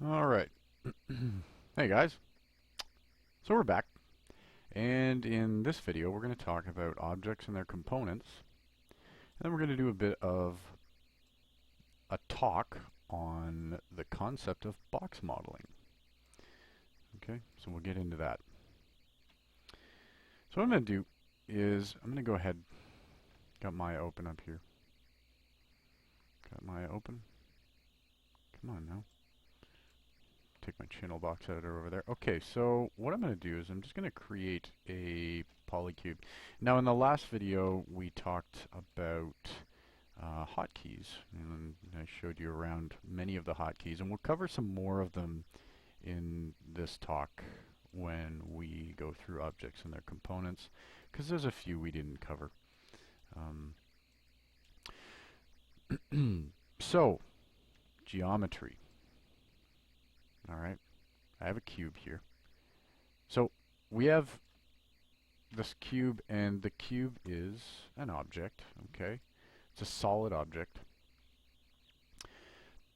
All right. Hey guys. So we're back. And in this video, we're going to talk about objects and their components. And then we're going to do a bit of a talk on the concept of box modeling. Okay, so we'll get into that. So what I'm going to do is I'm going to go ahead, got Maya open up here. Got Maya open. Come on now. Take my channel box editor over there. Okay, so what I'm going to do is I'm just going to create a polycube. Now in the last video we talked about hotkeys, and I showed you around many of the hotkeys, and we'll cover some more of them in this talk when we go through objects and their components, because there's a few we didn't cover. So, geometry. Alright, I have a cube here. So, we have this cube, and the cube is an object, okay? It's a solid object.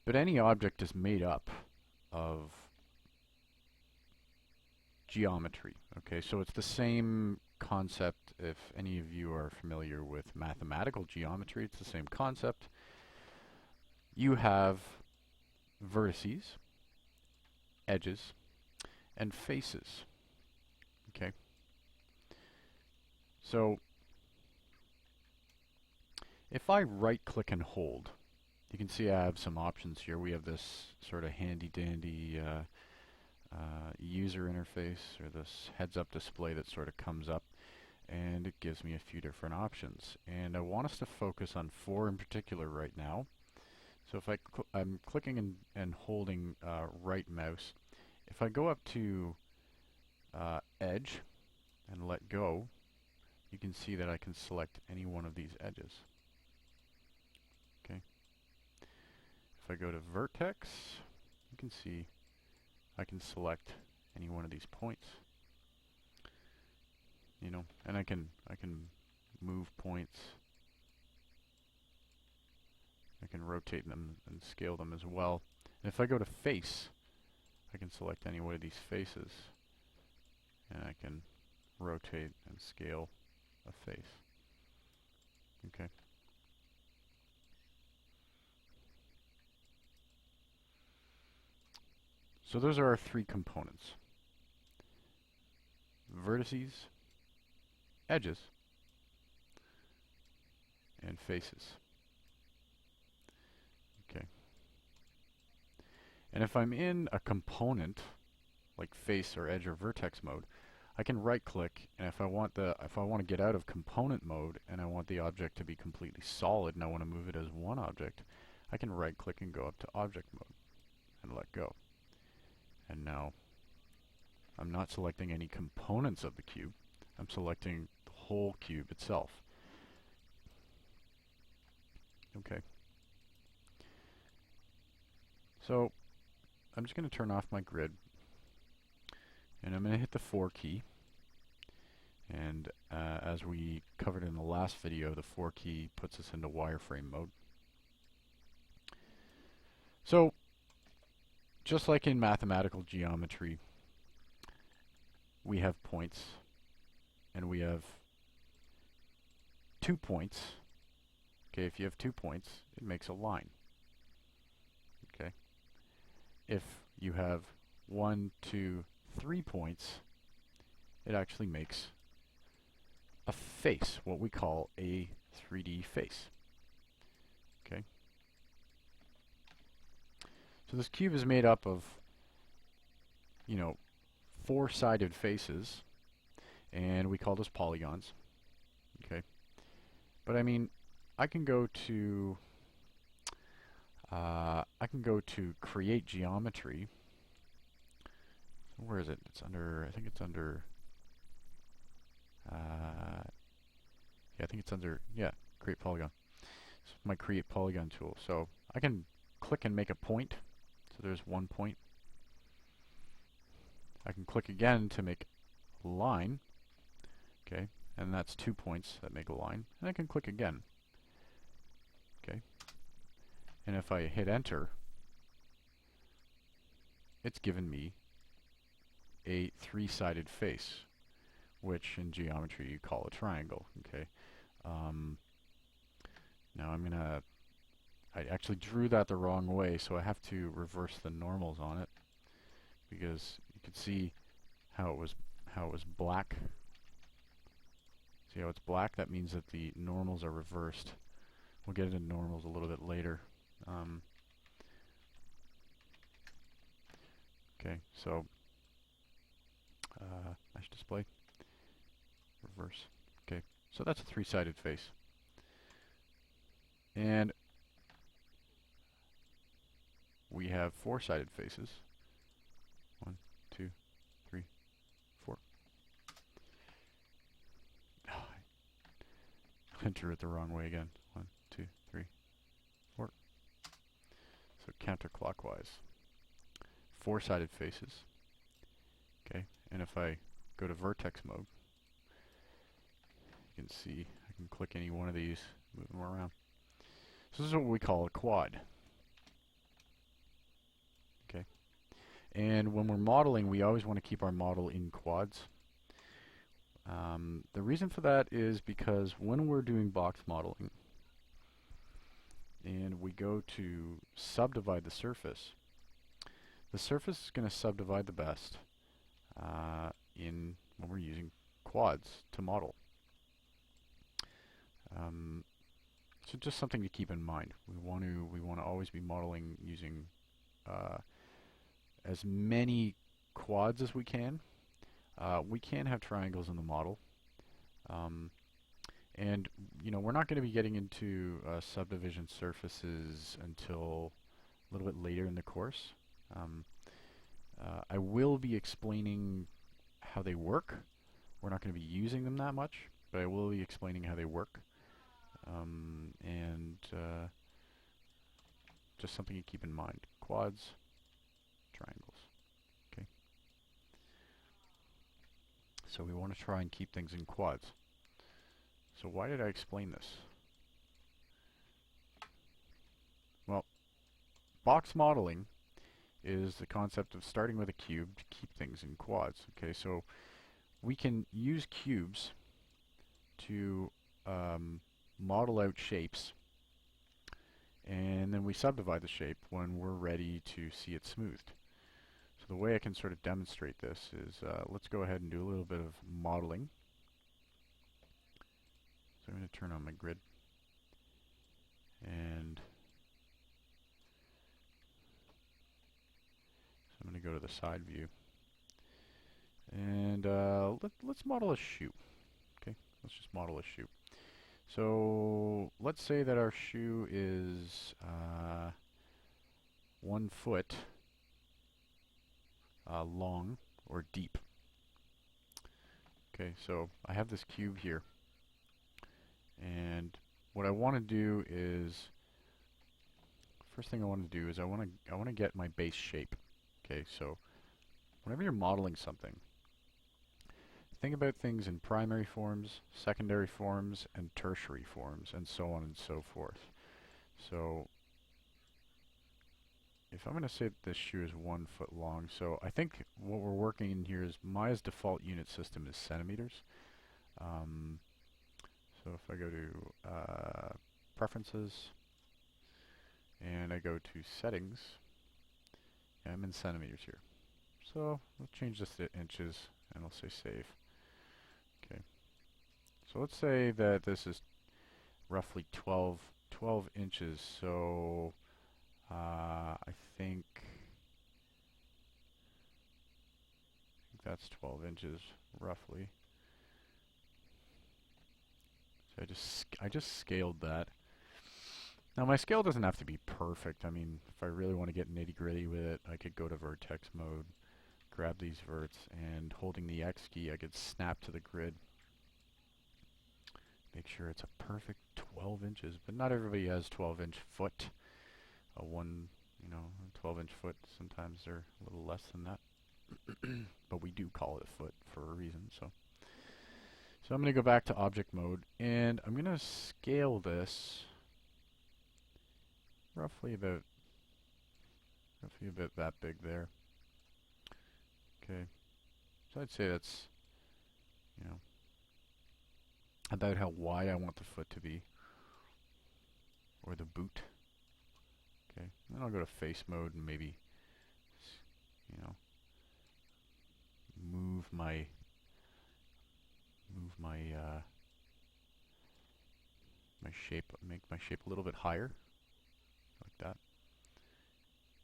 But any object is made up of geometry, okay? So it's the same concept. If any of you are familiar with mathematical geometry, it's the same concept. You have vertices, edges, and faces, okay? So if I right-click and hold, you can see I have some options here. We have this sort of handy-dandy user interface, or this heads-up display that sort of comes up, and it gives me a few different options. And I want us to focus on 4 in particular right now. So if I'm clicking and holding right mouse, if I go up to edge and let go, you can see that I can select any one of these edges. Okay. If I go to vertex, you can see I can select any one of these points. You know, and I can move points. I can rotate them and scale them as well. And if I go to face, I can select any one of these faces, and I can rotate and scale a face. Okay. So those are our 3 components: vertices, edges, and faces. Okay. And if I'm in a component like face or edge or vertex mode, I can right click, and if I want to get out of component mode and I want the object to be completely solid and I want to move it as one object, I can right click and go up to object mode and let go. And now I'm not selecting any components of the cube, I'm selecting the whole cube itself. Okay. So I'm just going to turn off my grid, and I'm going to hit the 4 key. And as we covered in the last video, the 4 key puts us into wireframe mode. So just like in mathematical geometry, we have points, and we have 2 points. Okay, if you have 2 points, it makes a line. Okay. If you have 1, 2, 3 points, it actually makes a face, what we call a 3D face. Okay. So this cube is made up of, you know, 4-sided faces, and we call those polygons. Okay. But I mean, I can go to create geometry. Where is it? It's under, I think it's under, yeah, I think it's under, yeah, create polygon. It's my create polygon tool. So I can click and make a point. So there's 1 point. I can click again to make a line. Okay, and that's 2 points that make a line. And I can click again. Okay. And if I hit enter, it's given me a three-sided face, which in geometry you call a triangle. Okay. Now I actually drew that the wrong way, so I have to reverse the normals on it, because you could see how it was black. See how it's black? That means that the normals are reversed. We'll get into normals a little bit later. Okay, so mesh display, reverse. Okay, so that's a three-sided face. And we have four-sided faces. 1, 2, 3, 4. I drew it the wrong way again. 1, 2, 3, 4. So counterclockwise. Four-sided faces. Okay, and if I go to vertex mode, you can see I can click any one of these, move them around. So this is what we call a quad. Okay, and when we're modeling, we always want to keep our model in quads. The reason for that is because when we're doing box modeling and we go to subdivide the surface is going to subdivide the best when we're using quads to model. So just something to keep in mind. We want to always be modeling using as many quads as we can. We can have triangles in the model, and we're not going to be getting into subdivision surfaces until a little bit later in the course. I will be explaining how they work. We're not going to be using them that much, but I will be explaining how they work. And just something to keep in mind. Quads, triangles. Okay. So we want to try and keep things in quads. So why did I explain this? Well, box modeling is the concept of starting with a cube to keep things in quads. Okay, so we can use cubes to model out shapes, and then we subdivide the shape when we're ready to see it smoothed. So the way I can sort of demonstrate this is, let's go ahead and do a little bit of modeling. So I'm going to turn on my grid, and so I'm going to go to the side view, and let's model a shoe. Okay, let's just model a shoe. So let's say that our shoe is 1 foot long or deep. Okay, so I have this cube here, and what I want to do is, first thing I want to do is I want to get my base shape. Okay, so whenever you're modeling something, think about things in primary forms, secondary forms, and tertiary forms, and so on and so forth. So if I'm going to say that this shoe is 1 foot long, so I think what we're working in here is Maya's default unit system is centimeters. So if I go to preferences and I go to settings, I'm in centimeters here. So we'll change this to inches and we'll say save. Okay. So let's say that this is roughly 12 inches. So I think that's 12 inches roughly. So I just scaled that. Now my scale doesn't have to be perfect. I mean, if I really want to get nitty-gritty with it, I could go to vertex mode, grab these verts, and holding the X key, I could snap to the grid. Make sure it's a perfect 12 inches, but not everybody has 12-inch foot. A 12-inch foot, sometimes they're a little less than that. But we do call it a foot for a reason, so I'm going to go back to object mode, and I'm going to scale this roughly about that big there. Okay, so I'd say that's, you know, about how wide I want the foot to be, or the boot. Okay, then I'll go to face mode and maybe, you know, move my my shape, make my shape a little bit higher, like that.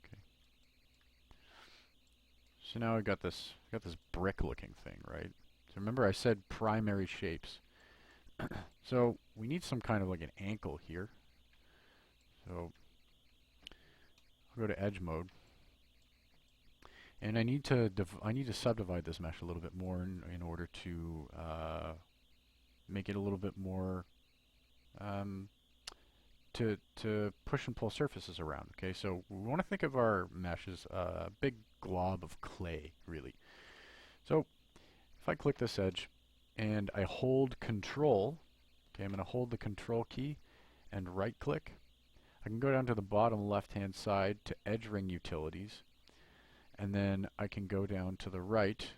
Okay. So now I got this brick-looking thing, right? So remember I said primary shapes. So we need some kind of like an ankle here. So I'll go to edge mode, and I need to subdivide this mesh a little bit more in order to make it a little bit more um, to push and pull surfaces around. Okay, so we want to think of our mesh as a big glob of clay, really. So if I click this edge and I hold Control, okay, I'm going to hold the Control key and right click. I can go down to the bottom left hand side to edge ring utilities, and then I can go down to the right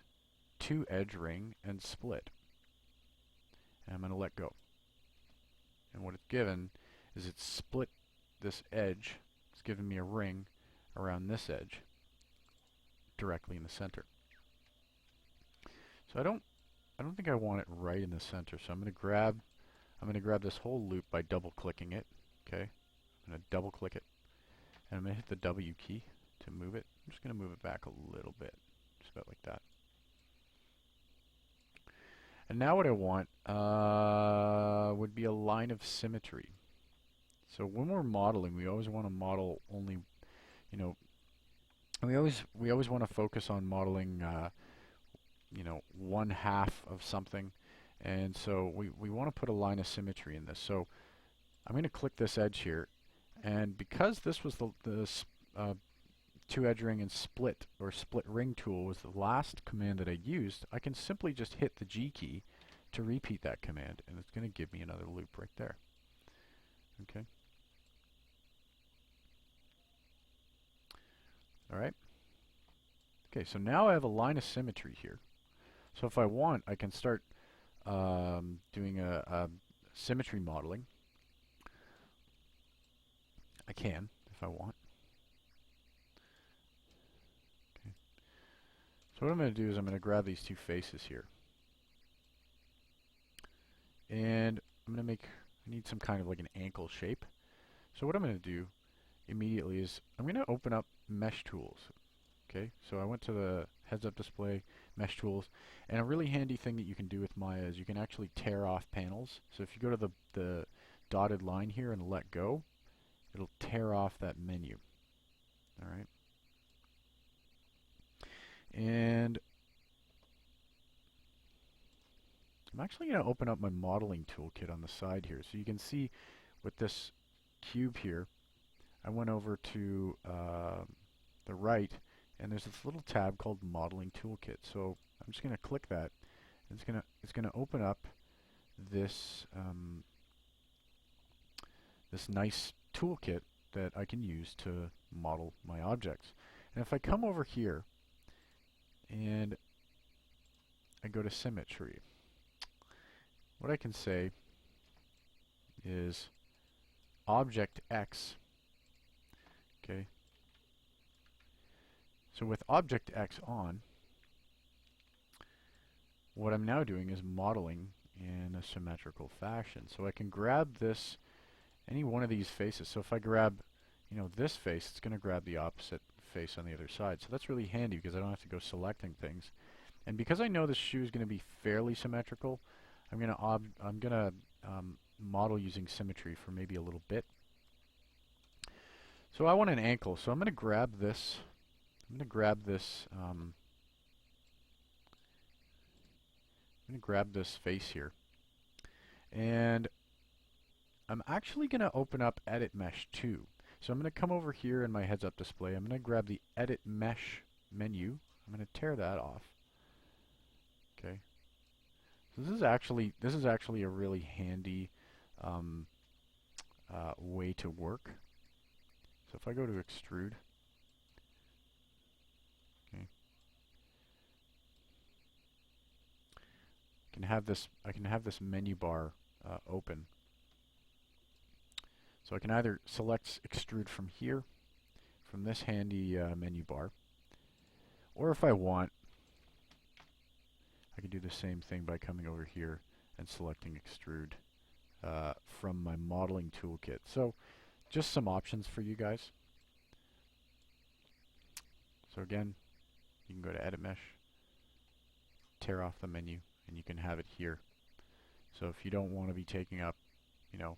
to edge ring and split. And I'm going to let go. And what it's given is it's split this edge. It's given me a ring around this edge directly in the center. So I don't think I want it right in the center. So I'm going to grab this whole loop by double clicking it. Okay, I'm going to double click it, and I'm going to hit the W key to move it. I'm just going to move it back a little bit, just about like that. And now what I want would be a line of symmetry. So when we're modeling, we always want to model only, you know, we always want to focus on modeling, you know, one half of something, and so we want to put a line of symmetry in this. So I'm going to click this edge here, and because this was the two edge ring and split or split ring tool was the last command that I used, I can simply just hit the G key to repeat that command, and it's going to give me another loop right there. Okay. All right. Okay, so now I have a line of symmetry here. So if I want, I can start doing a symmetry modeling. I can, if I want. Okay. So what I'm going to do is I'm going to grab these two faces here. And I'm going to I need some kind of like an ankle shape. So what I'm going to do immediately is I'm going to open up Mesh Tools. Okay, so I went to the heads-up display, Mesh Tools, and a really handy thing that you can do with Maya is you can actually tear off panels. So if you go to the dotted line here and let go, it'll tear off that menu. All right, and I'm actually going to open up my modeling toolkit on the side here, so you can see with this cube here, I went over to the right, and there's this little tab called Modeling Toolkit. So I'm just going to click that. It's going to open up this this nice toolkit that I can use to model my objects. And if I come over here and I go to Symmetry, what I can say is Object X. Okay. So with Object X on, what I'm now doing is modeling in a symmetrical fashion. So I can grab this, any one of these faces. So if I grab, you know, this face, it's going to grab the opposite face on the other side. So that's really handy because I don't have to go selecting things. And because I know this shoe is going to be fairly symmetrical, I'm going to model using symmetry for maybe a little bit. So I want an ankle. So I'm going to grab this. I'm going to grab this. I'm going to grab this face here, and I'm actually going to open up Edit Mesh 2. So I'm going to come over here in my heads-up display. I'm going to grab the Edit Mesh menu. I'm going to tear that off. Okay. So this is actually a really handy way to work. So if I go to Extrude, okay, I can have this menu bar open. So I can either select extrude from here, from this handy menu bar, or if I want, I can do the same thing by coming over here and selecting extrude from my modeling toolkit. So just some options for you guys. So again, you can go to Edit Mesh, tear off the menu, and you can have it here. So if you don't want to be taking up, you know,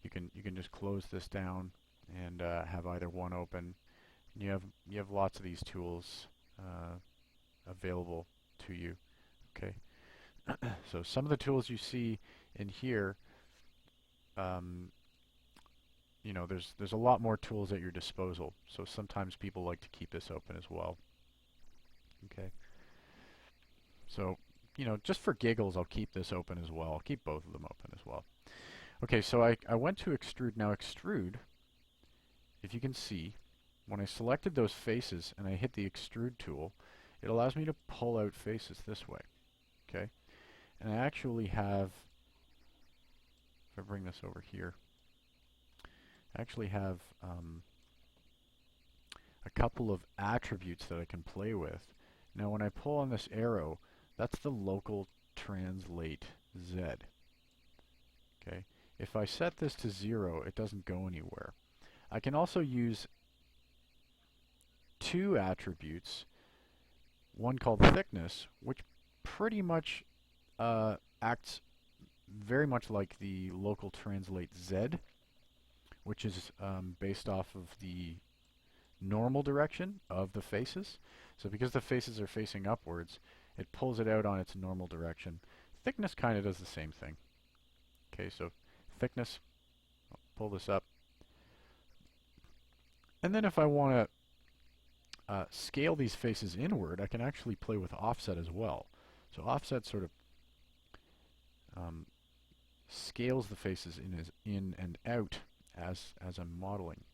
you can just close this down and have either one open. And you have lots of these tools available to you. Okay. So some of the tools you see in here, you know, there's a lot more tools at your disposal. So sometimes people like to keep this open as well. Okay. So, you know, just for giggles, I'll keep this open as well. I'll keep both of them open as well. Okay, so I went to extrude. Now extrude, if you can see, when I selected those faces and I hit the extrude tool, it allows me to pull out faces this way. Okay. And I actually have, if I bring this over here, I actually have a couple of attributes that I can play with. Now when I pull on this arrow, that's the local translate Z. Okay. If I set this to 0, it doesn't go anywhere. I can also use two attributes, one called thickness, which pretty much acts very much like the local translate Z, which is based off of the normal direction of the faces. So because the faces are facing upwards, it pulls it out on its normal direction. Thickness kind of does the same thing. Okay, so thickness, I'll pull this up. And then if I want to scale these faces inward, I can actually play with offset as well. So offset sort of scales the faces in and out as I'm modeling.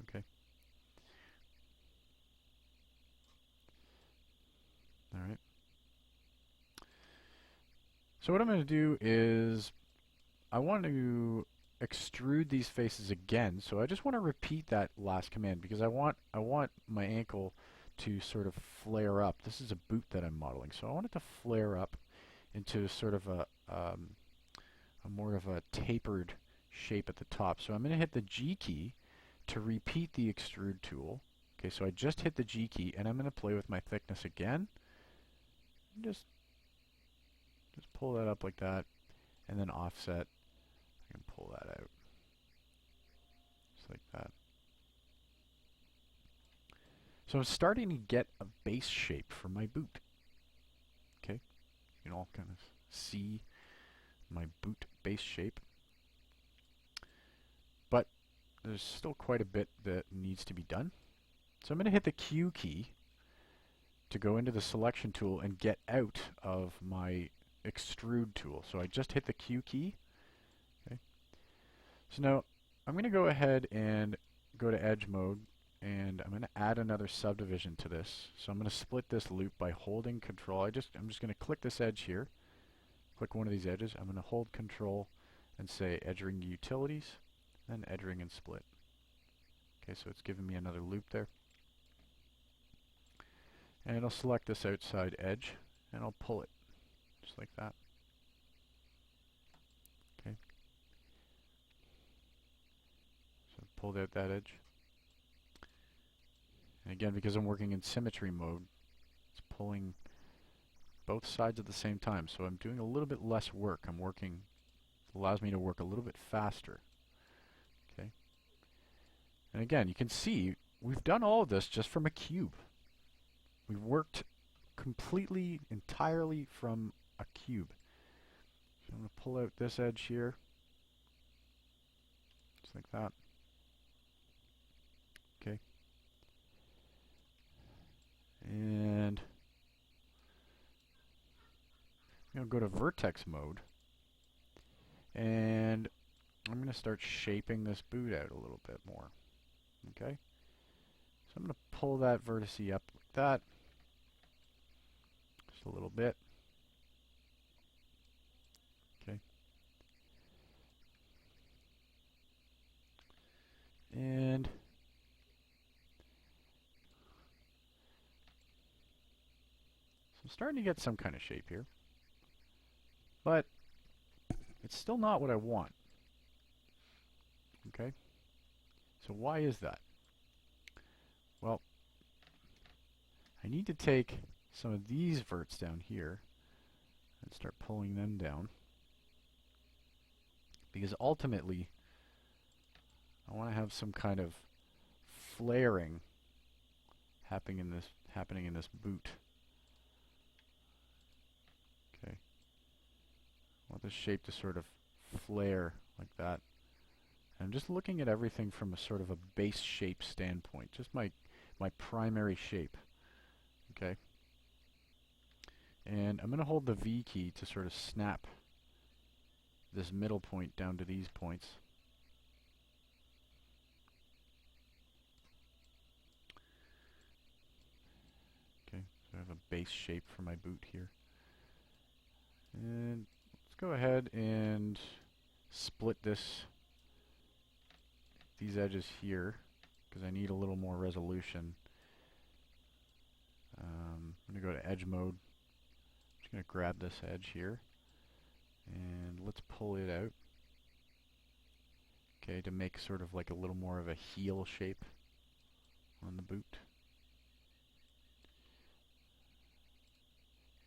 Okay. All right. So what I'm going to do is I want to extrude these faces again. So I just want to repeat that last command because I want my ankle to sort of flare up. This is a boot that I'm modeling, so I want it to flare up into sort of a more of a tapered shape at the top. So I'm going to hit the G key to repeat the extrude tool. Okay, so I just hit the G key and I'm going to play with my thickness again. Just pull that up like that and then offset. I can pull that out. Just like that. So I'm starting to get a base shape for my boot. Okay, you can all kind of see my boot base shape. But there's still quite a bit that needs to be done. So I'm going to hit the Q key to go into the selection tool and get out of my extrude tool. So I just hit the Q key. Okay. So now I'm going to go ahead and go to edge mode and I'm going to add another subdivision to this. So I'm going to split this loop by holding control. I'm just going to click this edge here. Click one of these edges. I'm going to hold control and say edge ring utilities, then edge ring and split. Okay, so it's giving me another loop there. And I'll select this outside edge and I'll pull it just like that. Okay. So pulled out that edge. And again, because I'm working in symmetry mode, it's pulling both sides at the same time. So I'm doing a little bit less work. It allows me to work a little bit faster. Okay. And again, you can see we've done all of this just from a cube. We've worked completely, entirely from a cube. So I'm going to pull out this edge here, just like that. Okay. And I'm going to go to vertex mode. And I'm going to start shaping this boot out a little bit more. Okay. So I'm going to pull that vertice up like that. Just a little bit. starting to get some kind of shape here. But it's still not what I want. Okay? So why is that? Well, I need to take some of these verts down here and start pulling them down. Because ultimately, I want to have some kind of flaring happening in this boot. Okay. I want this shape to sort of flare like that. And I'm just looking at everything from a sort of a base shape standpoint, just my primary shape. Okay. And I'm going to hold the V key to sort of snap this middle point down to these points. Okay, so I have a base shape for my boot here. And let's go ahead and split these edges here, because I need a little more resolution. I'm going to go to edge mode. I'm just going to grab this edge here, and let's pull it out. Okay, to make sort of like a little more of a heel shape on the boot.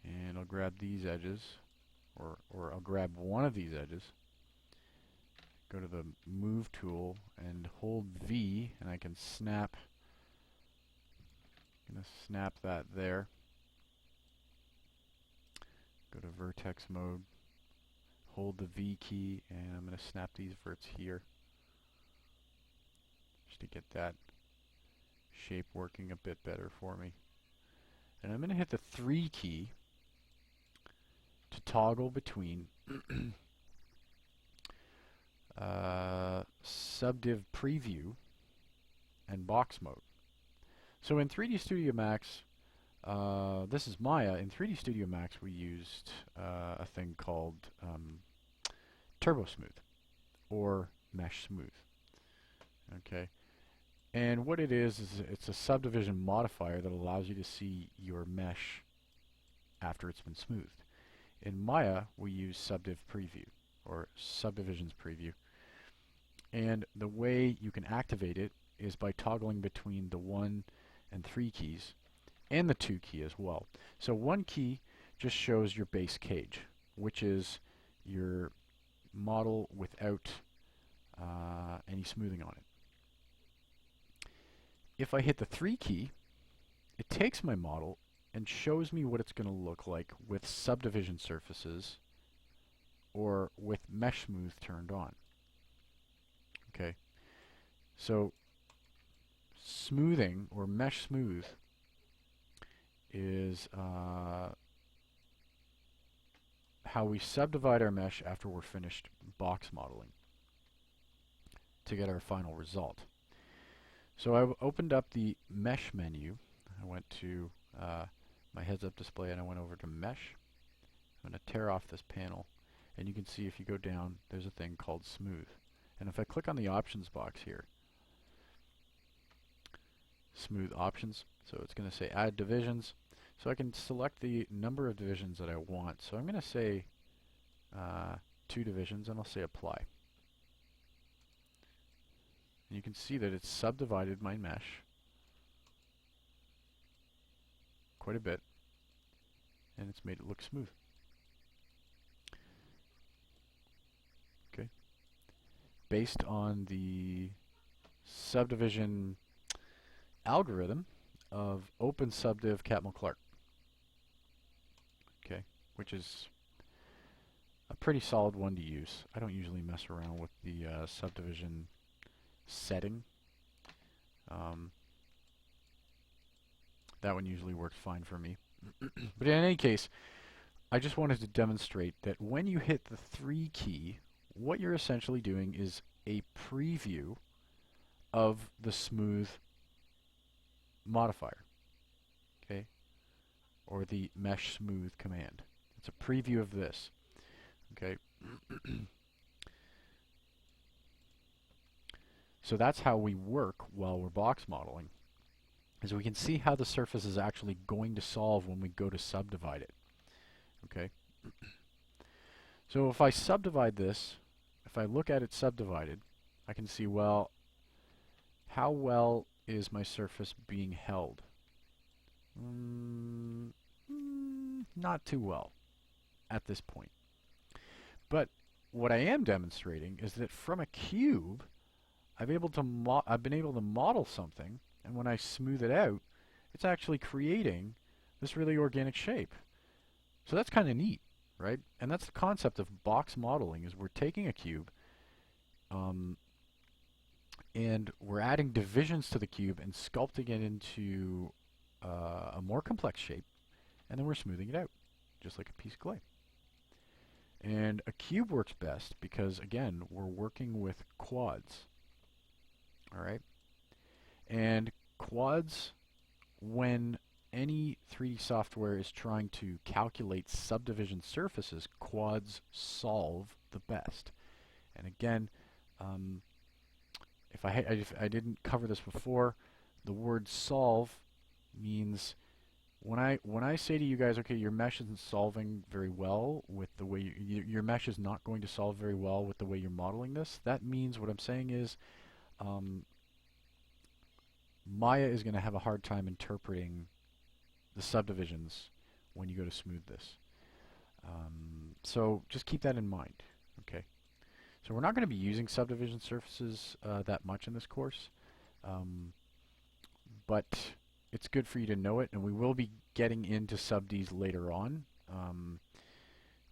And I'll grab these edges, or I'll grab one of these edges, go to the move tool and hold V, and I can snap. I'm going to snap that there. Go to vertex mode, hold the V key, and I'm going to snap these verts here just to get that shape working a bit better for me. And I'm going to hit the 3 key to toggle between subdiv preview and box mode. So in 3D Studio Max, this is Maya. In 3D Studio Max, we used a thing called Turbo Smooth or Mesh Smooth. Okay, and what it is it's a subdivision modifier that allows you to see your mesh after it's been smoothed. In Maya, we use Subdiv Preview or Subdivisions Preview, and the way you can activate it is by toggling between the 1 and 3 keys and the 2 key as well. So 1 key just shows your base cage, which is your model without any smoothing on it. If I hit the 3 key, it takes my model and shows me what it's going to look like with subdivision surfaces or with mesh smooth turned on. Okay, so smoothing or mesh smooth is how we subdivide our mesh after we're finished box modeling to get our final result. So I've opened up the mesh menu. I went to my heads-up display and I went over to mesh. I'm going to tear off this panel, and you can see if you go down, there's a thing called smooth. And if I click on the options box here, smooth options, so it's going to say add divisions. So I can select the number of divisions that I want. So I'm going to say 2 divisions, and I'll say apply. And you can see that it's subdivided my mesh quite a bit, and it's made it look smooth. Okay, based on the subdivision algorithm of OpenSubdiv Catmull Clark. Okay, which is a pretty solid one to use. I don't usually mess around with the subdivision setting. That one usually works fine for me. But in any case, I just wanted to demonstrate that when you hit the 3 key, what you're essentially doing is a preview of the smooth modifier, okay, or the mesh smooth command. It's a preview of this, okay. So that's how we work while we're box modeling. is we can see how the surface is actually going to solve when we go to subdivide it. Okay? So if I subdivide this, if I look at it subdivided, I can see, well, how well is my surface being held? Not too well at this point. But what I am demonstrating is that from a cube, I've been able to model something, and when I smooth it out, it's actually creating this really organic shape. So that's kind of neat, right? And that's the concept of box modeling, is we're taking a cube, and we're adding divisions to the cube and sculpting it into a more complex shape, and then we're smoothing it out, just like a piece of clay. And a cube works best because, again, we're working with quads. All right? And quads, when any 3D software is trying to calculate subdivision surfaces, quads solve the best. And again, if I didn't cover this before, the word solve means when I say to you guys, okay, your mesh isn't solving very well with the way your mesh is not going to solve very well with the way you're modeling this, that means what I'm saying is Maya is going to have a hard time interpreting the subdivisions when you go to smooth this. So just keep that in mind. Okay. So we're not going to be using subdivision surfaces that much in this course, but it's good for you to know it, and we will be getting into sub-Ds later on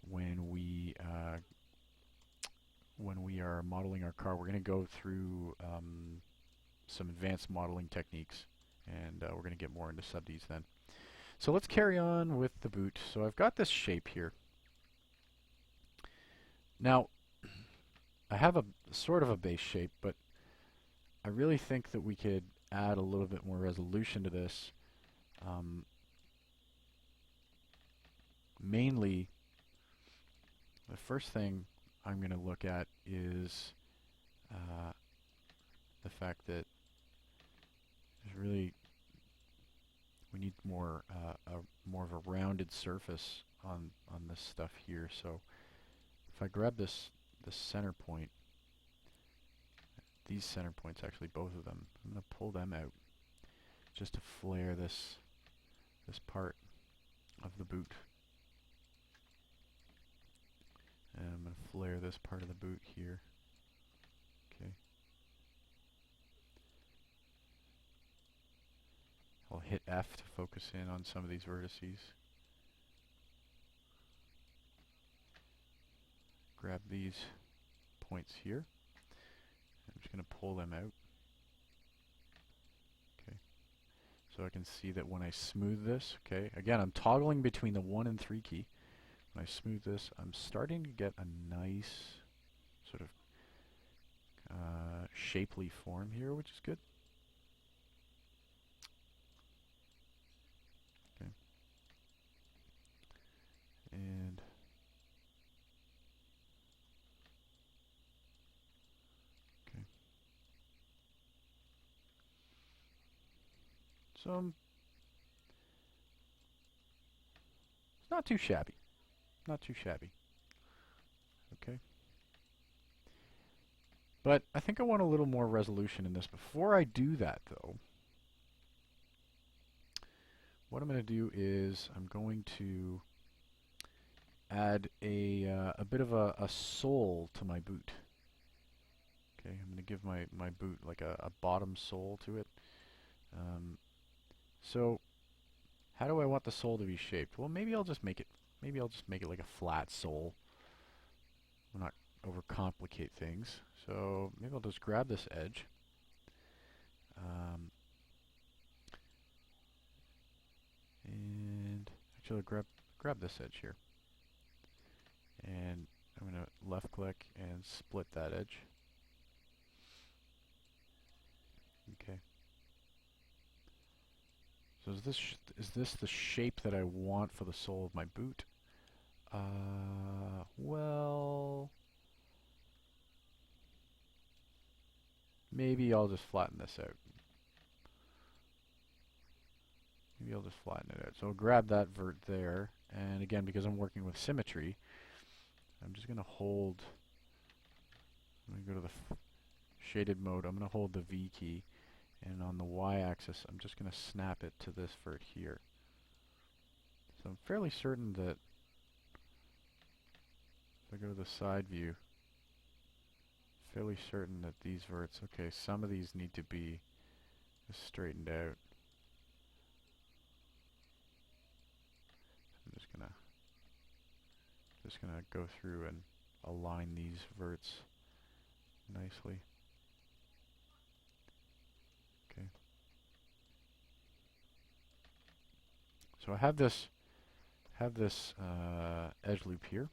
when we are modeling our car. We're going to go through some advanced modeling techniques, and we're going to get more into sub-Ds then. So let's carry on with the boot. So I've got this shape here. Now, I have a sort of a base shape, but I really think that we could add a little bit more resolution to this. Mainly, the first thing I'm going to look at is the fact that there's really we need more of a rounded surface on this stuff here. So if I grab this center point, these center points, actually both of them, I'm going to pull them out just to flare this part of the boot. And I'm going to flare this part of the boot here. Okay. I'll hit F to focus in on some of these vertices. Grab these points here. I'm just going to pull them out. Okay. So I can see that when I smooth this, okay, again, I'm toggling between the 1 and 3 key. When I smooth this, I'm starting to get a nice sort of shapely form here, which is good. Okay. And okay. So it's not too shabby. Not too shabby. Okay. But I think I want a little more resolution in this. Before I do that, though, what I'm going to do is I'm going to add a bit of a sole to my boot. Okay, I'm going to give my boot like a bottom sole to it. So how do I want the sole to be shaped? Well, maybe I'll just make it like a flat sole. We'll not overcomplicate things. So maybe I'll just grab this edge. And actually grab this edge here. And I'm going to left click and split that edge. Okay. So is this the shape that I want for the sole of my boot? Well, maybe I'll just flatten this out. maybe I'll just flatten it out. So I'll grab that vert there, and again, because I'm working with symmetry, I'm just going to hold, I'm going to go to the shaded mode, I'm going to hold the V key, and on the y-axis, I'm just going to snap it to this vert here. So I'm fairly certain that, if I go to the side view, fairly certain that these verts, okay, some of these need to be straightened out. I'm just gonna go through and align these verts nicely. Okay. So I have this edge loop here.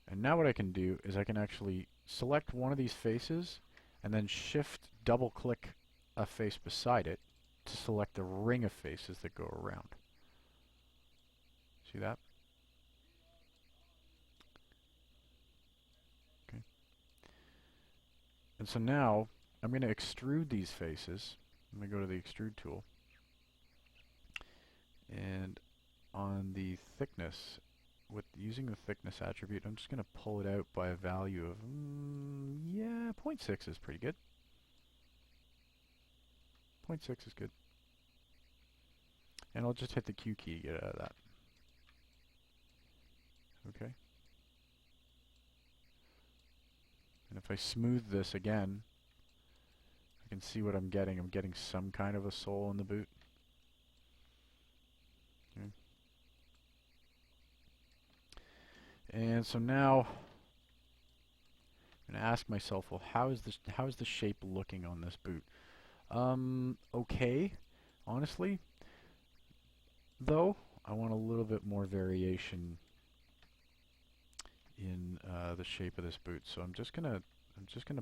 And now what I can do is I can actually select one of these faces and then shift double click a face beside it to select the ring of faces that go around. See that? Okay. And so now I'm going to extrude these faces. I'm going to go to the extrude tool. And on the thickness, with using the thickness attribute, I'm just going to pull it out by a value of, yeah, 0.6 is pretty good. 0.6 is good. And I'll just hit the Q key to get out of that. Okay. And if I smooth this again, I can see what I'm getting. I'm getting some kind of a sole in the boot. Okay. And so now I'm going to ask myself, well, how is the shape looking on this boot? Okay, honestly. Though I want a little bit more variation in the shape of this boot, so I'm just gonna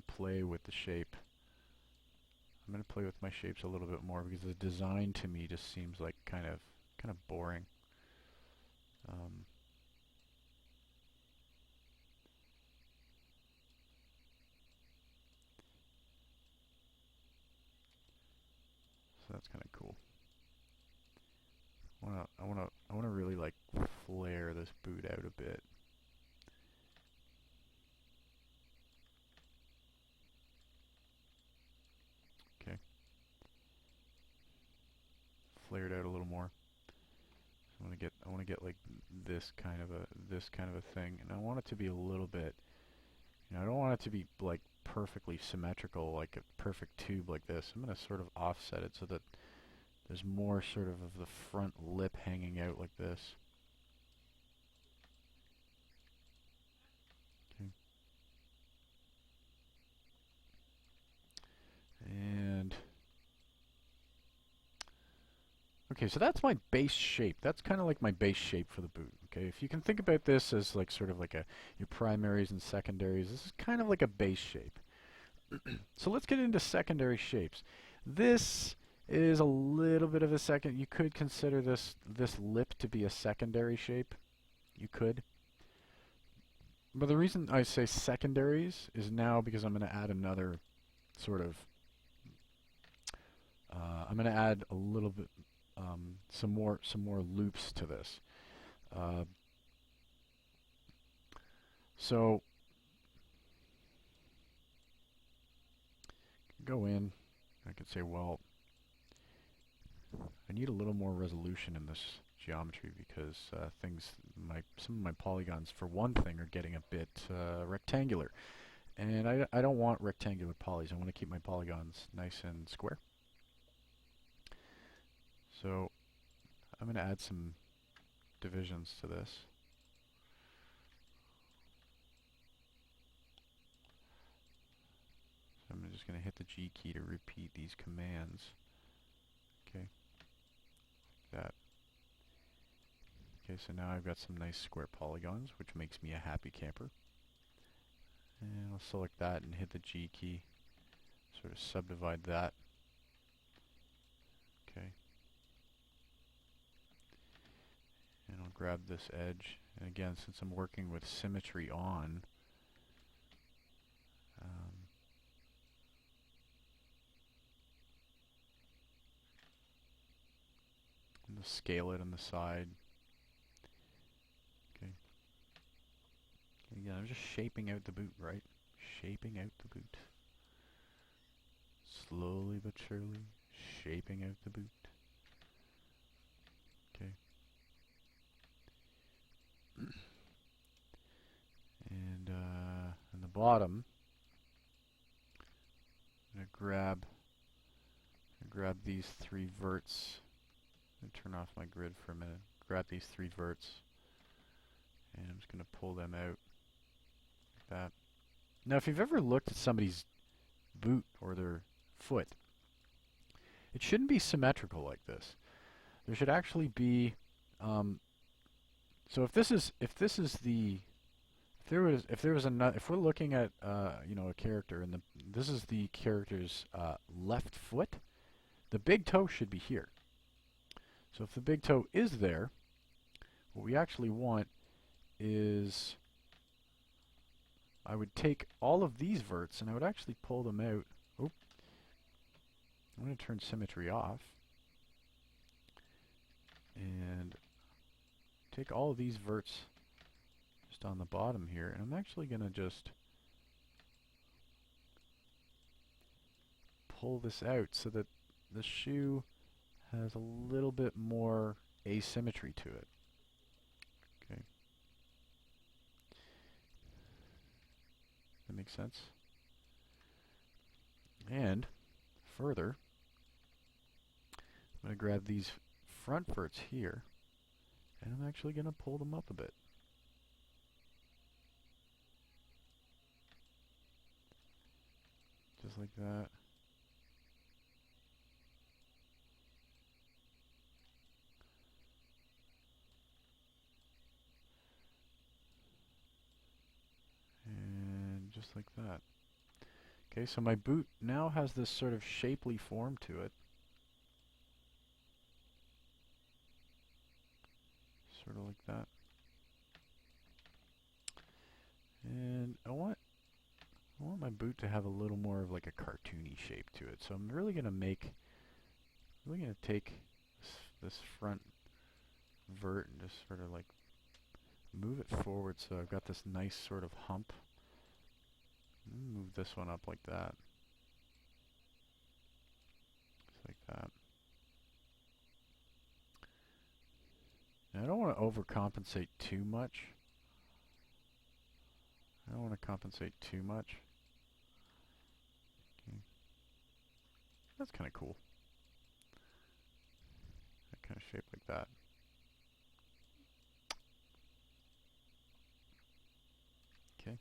play with the shape. I'm gonna play with my shapes a little bit more because the design to me just seems like kind of boring. So that's kind of cool. I wanna really like flare this boot out a bit. Okay. Flare it out a little more. I want to get like this kind of a thing, and I want it to be a little bit. You know, I don't want it to be like perfectly symmetrical, like a perfect tube like this. I'm going to sort of offset it so that there's more sort of the front lip hanging out like this. Okay. And okay, so that's my base shape. That's kind of like my base shape for the boot. Okay, if you can think about this as like sort of like your primaries and secondaries, this is kind of like a base shape. So let's get into secondary shapes. This is a little bit of a second. You could consider this lip to be a secondary shape. You could. But the reason I say secondaries is now because I'm going to add another sort of, I'm going to add a little bit, some more loops to this. So go in, I could say, well, I need a little more resolution in this geometry because some of my polygons, for one thing, are getting a bit rectangular. And I don't want rectangular polys. I want to keep my polygons nice and square. So I'm going to add some divisions to this. So I'm just going to hit the G key to repeat these commands. Okay, like that. Okay, so now I've got some nice square polygons, which makes me a happy camper. And I'll select that and hit the G key, sort of subdivide that. Okay. And I'll grab this edge. And again, since I'm working with symmetry on, scale it on the side. Okay. Again, I'm just shaping out the boot, right? Shaping out the boot. Slowly but surely, shaping out the boot. Okay. And on the bottom, I'm gonna grab these three verts. I'm gonna turn off my grid for a minute. Grab these three verts, and I'm just gonna pull them out like that. Now, if you've ever looked at somebody's boot or their foot, it shouldn't be symmetrical like this. There should actually be. So if we're looking at a character and this is the character's left foot, the big toe should be here. So if the big toe is there, what we actually want is I would take all of these verts and I would actually pull them out. Oh, I'm going to turn symmetry off and take all of these verts just on the bottom here, and I'm actually going to just pull this out so that the shoe has a little bit more asymmetry to it. Okay. That makes sense? And further, I'm going to grab these front verts here, and I'm actually going to pull them up a bit. Just like that. And just like that. Okay, so my boot now has this sort of shapely form to it. Sort of like that. And I want my boot to have a little more of like a cartoony shape to it. So I'm really going to take this front vert and just sort of like move it forward so I've got this nice sort of hump. Move this one up like that. Just like that. Now I don't want to overcompensate too much. I don't want to compensate too much. Okay. That's kind of cool. That kind of shape like that. Okay.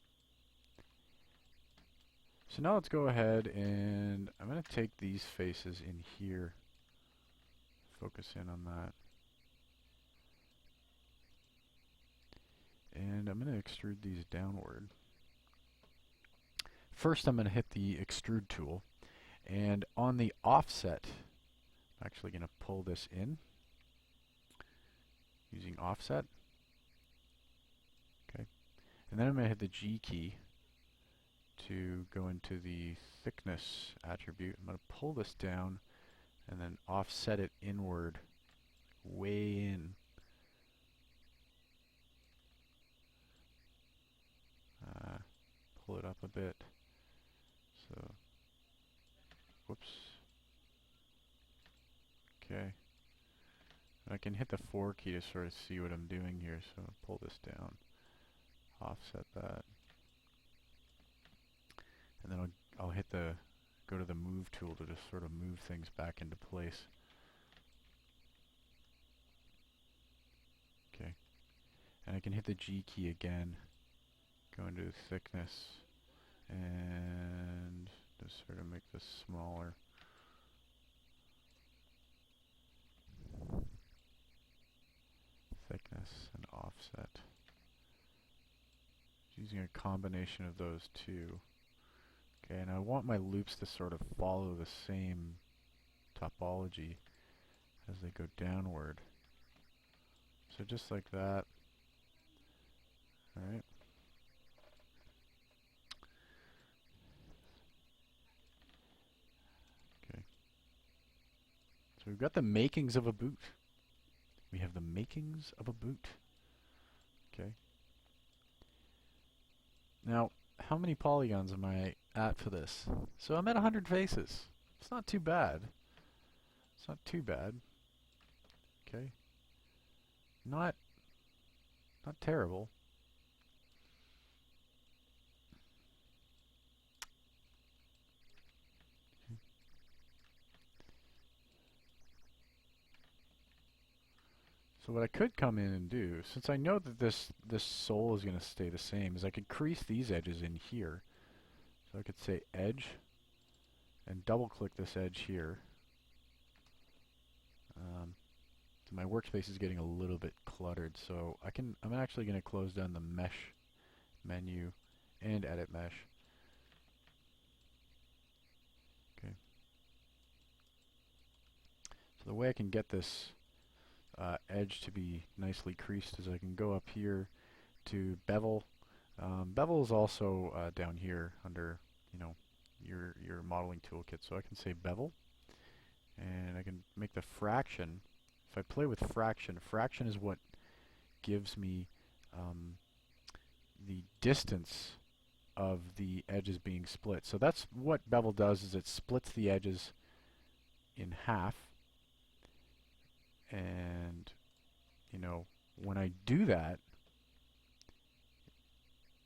So now let's go ahead and I'm going to take these faces in here. Focus in on that. And I'm going to extrude these downward. First I'm going to hit the extrude tool, and on the offset I'm actually going to pull this in using offset. Okay. And then I'm going to hit the G key to go into the thickness attribute. I'm going to pull this down and then offset it inward, way in. Pull it up a bit. So, whoops. Okay. I can hit the 4 key to sort of see what I'm doing here. So I'll pull this down, offset that, and then I'll go to the move tool to just sort of move things back into place. Okay. And I can hit the G key again, go into thickness, and just sort of make this smaller. Thickness and offset. Using a combination of those two. Okay, and I want my loops to sort of follow the same topology as they go downward. So just like that. Alright. Okay. So we've got the makings of a boot. We have the makings of a boot. Okay. Now, how many polygons am I at for this? So I'm at 100 faces. It's not too bad. It's not too bad. Okay. Not terrible. So what I could come in and do, since I know that this sole is going to stay the same, is I could crease these edges in here. So I could say edge and double click this edge here. So my workspace is getting a little bit cluttered, so I'm actually going to close down the mesh menu and edit mesh. Okay. So the way I can get this edge to be nicely creased is I can go up here to bevel. Bevel is also down here under, your modeling toolkit. So I can say bevel, and I can make the fraction. If I play with fraction, fraction is what gives me the distance of the edges being split. So that's what bevel does, is it splits the edges in half. And when I do that,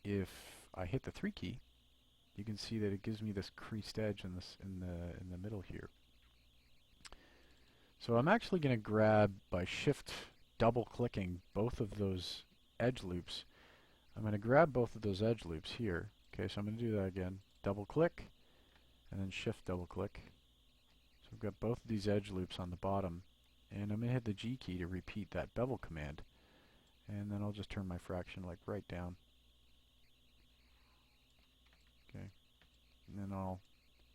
if I hit the 3 key, you can see that it gives me this creased edge in the middle here. So I'm actually going to grab, by shift double clicking both of those edge loops, I'm going to grab both of those edge loops here. Okay, so I'm going to do that again. Double click and then shift double click. So I've got both of these edge loops on the bottom, and I'm going to hit the G key to repeat that bevel command. And then I'll just turn my fraction like right down. Okay, and then I'll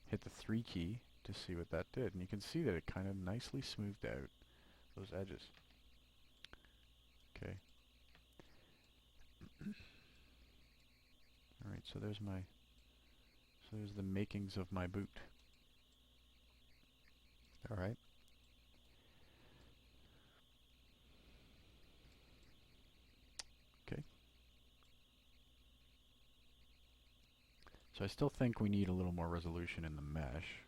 hit the 3 key to see what that did. And you can see that it kind of nicely smoothed out those edges. Okay. Alright, so there's the makings of my boot. Alright. Okay. So I still think we need a little more resolution in the mesh.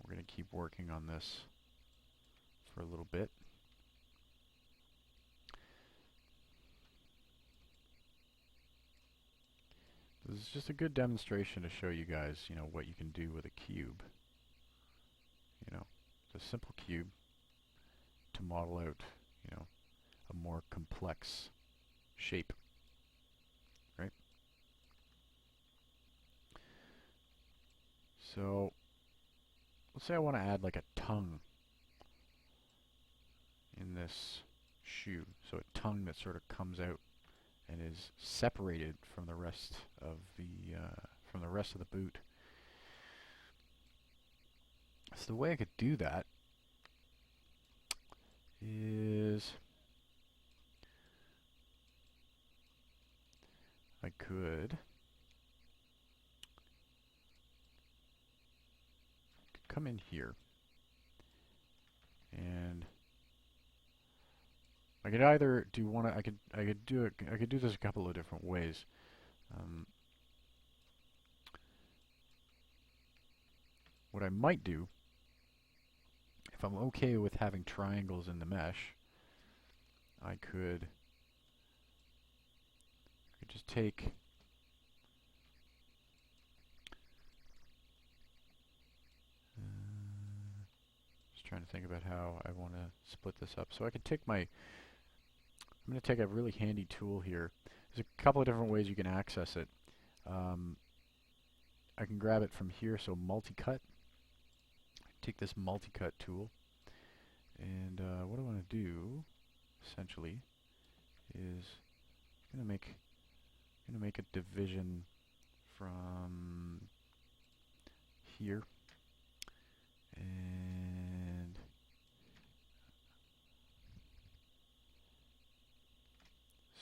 We're going to keep working on this for a little bit. This is just a good demonstration to show you guys, what you can do with a cube. It's a simple cube to model out, a more complex shape, right? So let's say I want to add like a tongue in this shoe, so a tongue that sort of comes out and is separated from the rest of the boot. So the way I could do that is I could come in here, and I could either do one. I could do this a couple of different ways. What I might do, if I'm okay with having triangles in the mesh, I could just take just trying to think about how I want to split this up. So I could take I'm going to take a really handy tool here. There's a couple of different ways you can access it. I can grab it from here, so multi-cut. Take this multi-cut tool, and what I want to do, essentially, is I'm going to make a division from here, and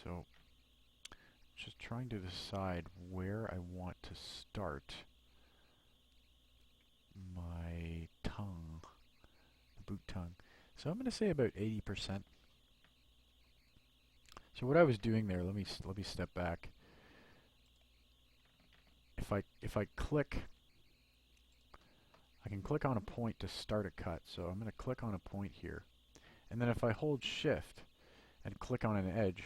so just trying to decide where I want to start my tongue, the boot tongue. So I'm going to say about 80%. So what I was doing there, let me step back. If I click, I can click on a point to start a cut. So I'm going to click on a point here. And then if I hold shift and click on an edge,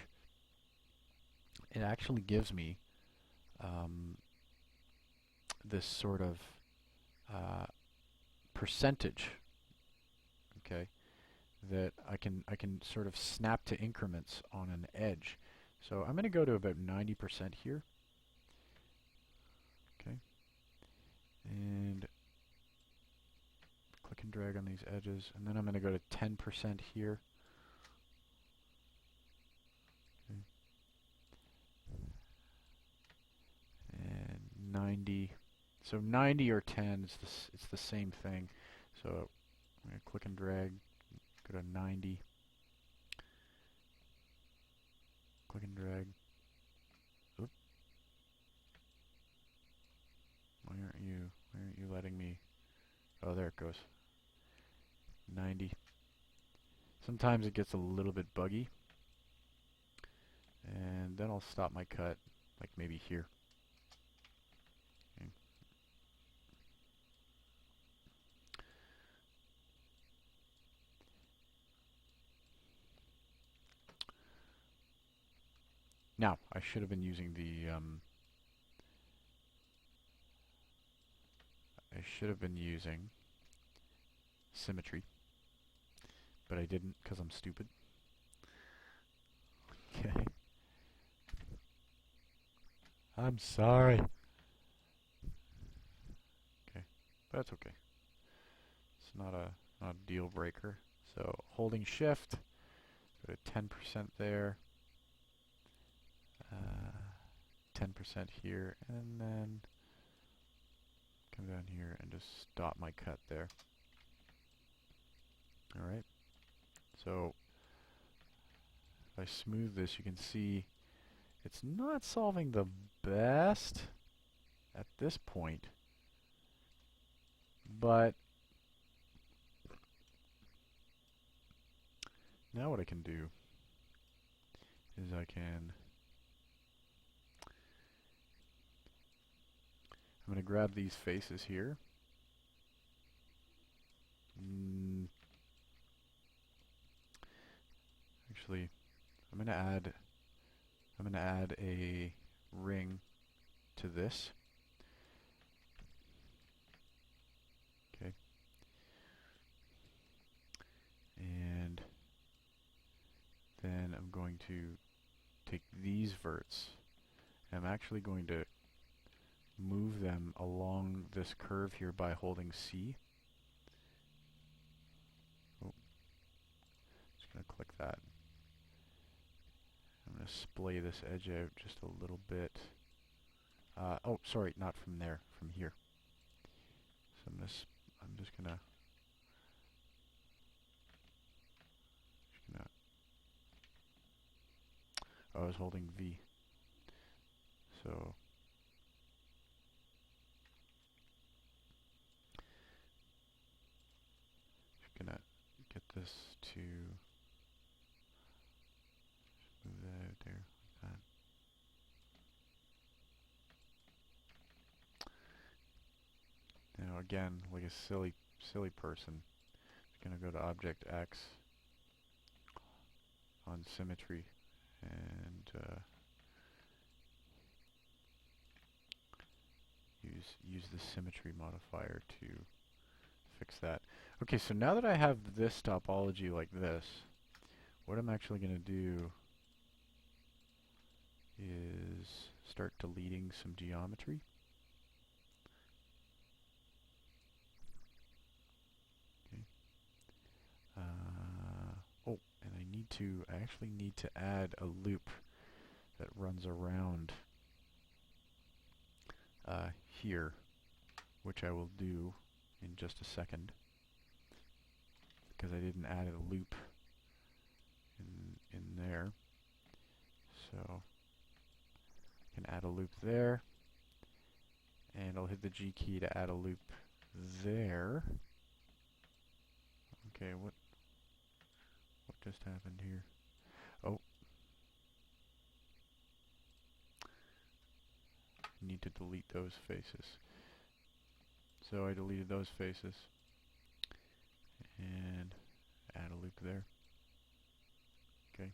it actually gives me this sort of percentage, okay, that I can sort of snap to increments on an edge. So I'm going to go to about 90% here, okay, and click and drag on these edges, and then I'm going to go to 10% here. Okay. And 90. So 90 or 10 is it's the same thing. So I'm going to click and drag, go to 90, click and drag. Oop. Why aren't you letting me? Oh, there it goes. 90. Sometimes it gets a little bit buggy. And then I'll stop my cut, like maybe here. Okay. Now, I should have been using the I should have been using symmetry, but I didn't because I'm stupid. Okay. I'm sorry. Okay, that's okay. It's not a deal breaker. So holding shift, go to 10% there, 10% here, and then come down here and just stop my cut there. All right. So if I smooth this, you can see it's not solving the best at this point, but now what I can do is I'm going to grab these faces here. Actually, I'm going to add a ring to this. Okay. And then I'm going to take these verts. I'm actually going to move them along this curve here by holding C. Oh, just going to click that. I'm going to splay this edge out just a little bit. Oh, sorry, not from there, from here. So I'm just gonna oh, I was holding V. So just gonna get this to move that out there like that. Now again, like a silly person, I'm gonna go to Object X on Symmetry and use the Symmetry modifier to fix that. Okay, so now that I have this topology like this, what I'm actually gonna do is start deleting some geometry. Okay. Oh, and I actually need to add a loop that runs around here, which I will do in just a second, because I didn't add a loop in there. So can add a loop there. And I'll hit the G key to add a loop there. Okay, what just happened here? Oh. Need to delete those faces. So I deleted those faces. And add a loop there. Okay.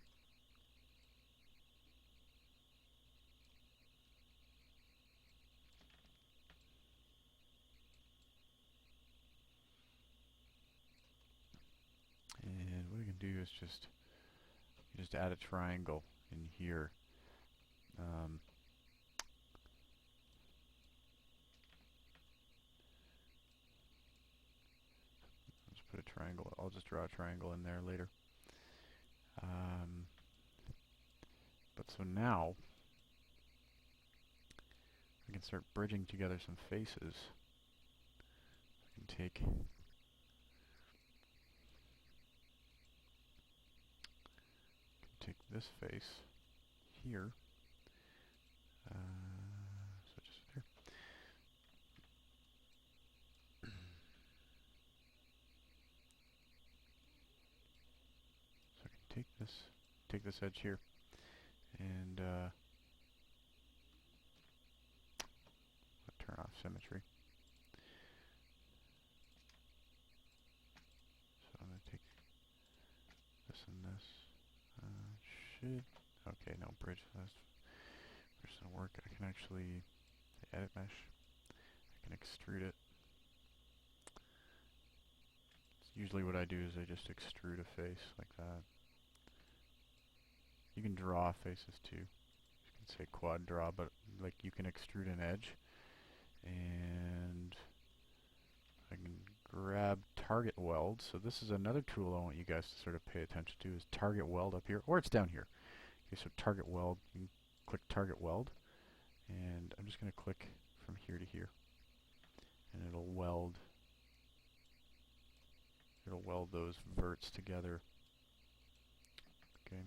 And what we can do is just add a triangle in here. Let's put a triangle. I'll just draw a triangle in there later. But so now we can start bridging together some faces. We can take this face here. So just there. So I can take this edge here, and turn off symmetry. So I'm going to take this and this. Okay, no bridge. That's going to work. I can actually edit mesh. I can extrude it. Usually what I do is I just extrude a face like that. You can draw faces too. You can say quad draw, but like you can extrude an edge. And I can grab target weld. So this is another tool I want you guys to sort of pay attention to, is target weld up here, or it's down here. Okay, so target weld, you can click target weld, and I'm just going to click from here to here, and it'll weld those verts together. Okay.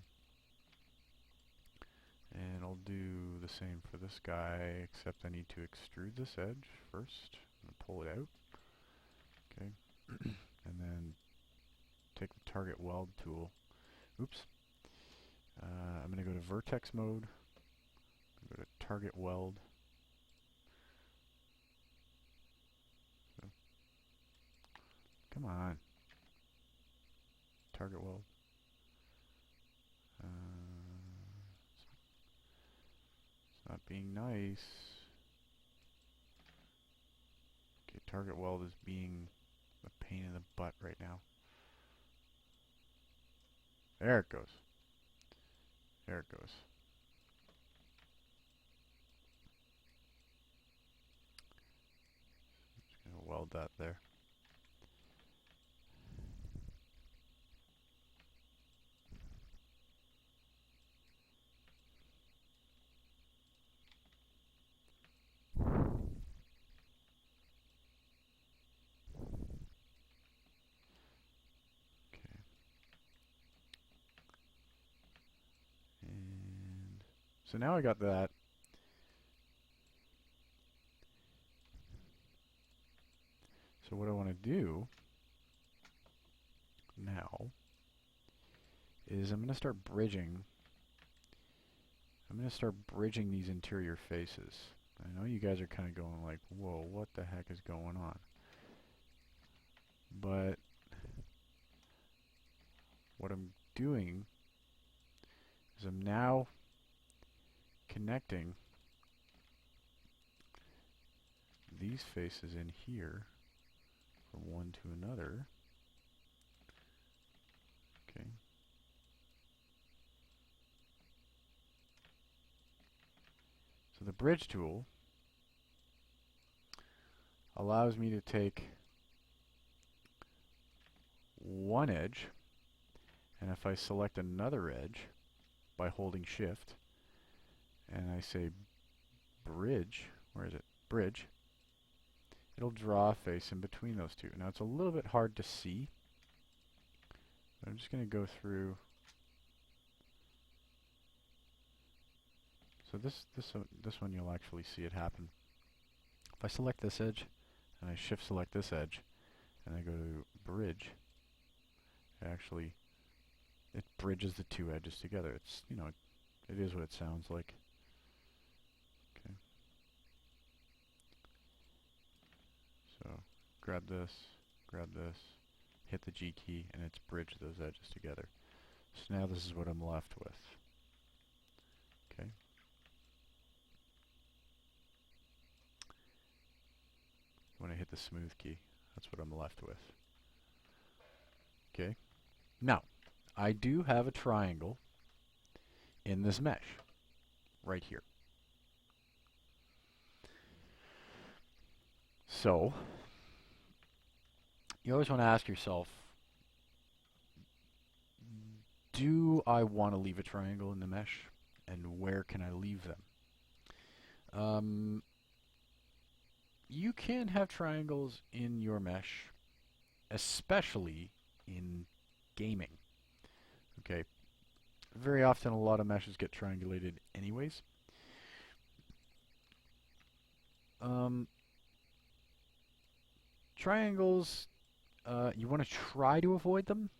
And I'll do the same for this guy, except I need to extrude this edge first. I'm going to pull it out. Okay. And then take the target weld tool. Oops. I'm going to go to vertex mode. Go to target weld. So, come on. Target weld. It's not being nice. Okay, target weld is being a pain in the butt right now. There it goes. There it goes. Just going to weld that there. So now I got that. So what I want to do now is I'm going to start bridging. I'm going to start bridging these interior faces. I know you guys are kind of going like, whoa, what the heck is going on? But what I'm doing is I'm now connecting these faces in here from one to another. Okay. So the bridge tool allows me to take one edge, and if I select another edge by holding shift, and I say bridge, where is it? Bridge, it'll draw a face in between those two. Now it's a little bit hard to see, but I'm just going to go through So this one you'll actually see it happen. If I select this edge and I shift select this edge and I go to bridge, it bridges the two edges together. It's, you know, it is what it sounds like. Okay. So grab this, hit the G key, and it's bridged those edges together. So now this is what I'm left with. Okay. When I hit the smooth key, that's what I'm left with. Okay. Now, I do have a triangle in this mesh right here. So, you always want to ask yourself, do I want to leave a triangle in the mesh, and where can I leave them? You can have triangles in your mesh, especially in gaming. Okay, very often a lot of meshes get triangulated anyways. Triangles, you want to try to avoid them.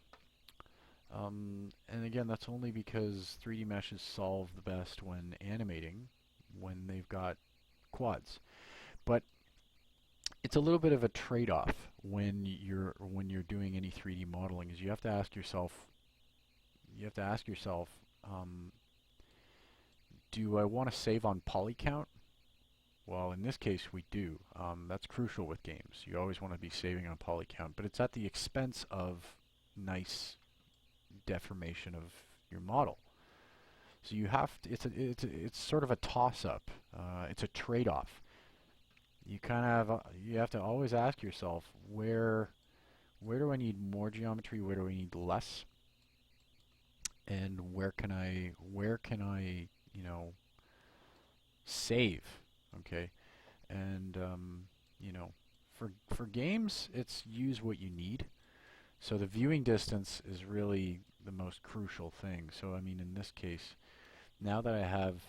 And again, that's only because 3D meshes solve the best when animating, when they've got quads. But it's a little bit of a trade-off when you're doing any 3D modeling. Is you have to ask yourself, do I want to save on poly count? Well, in this case, we do. That's crucial with games. You always want to be saving on poly count, but it's at the expense of nice deformation of your model. So you have to, it's sort of a toss-up. It's a trade-off. You you have to always ask yourself, where do I need more geometry? Where do I need less? And where can I you know, save? Okay, and you know, for games, it's use what you need. So the viewing distance is really the most crucial thing. So I mean, in this case, now that I have,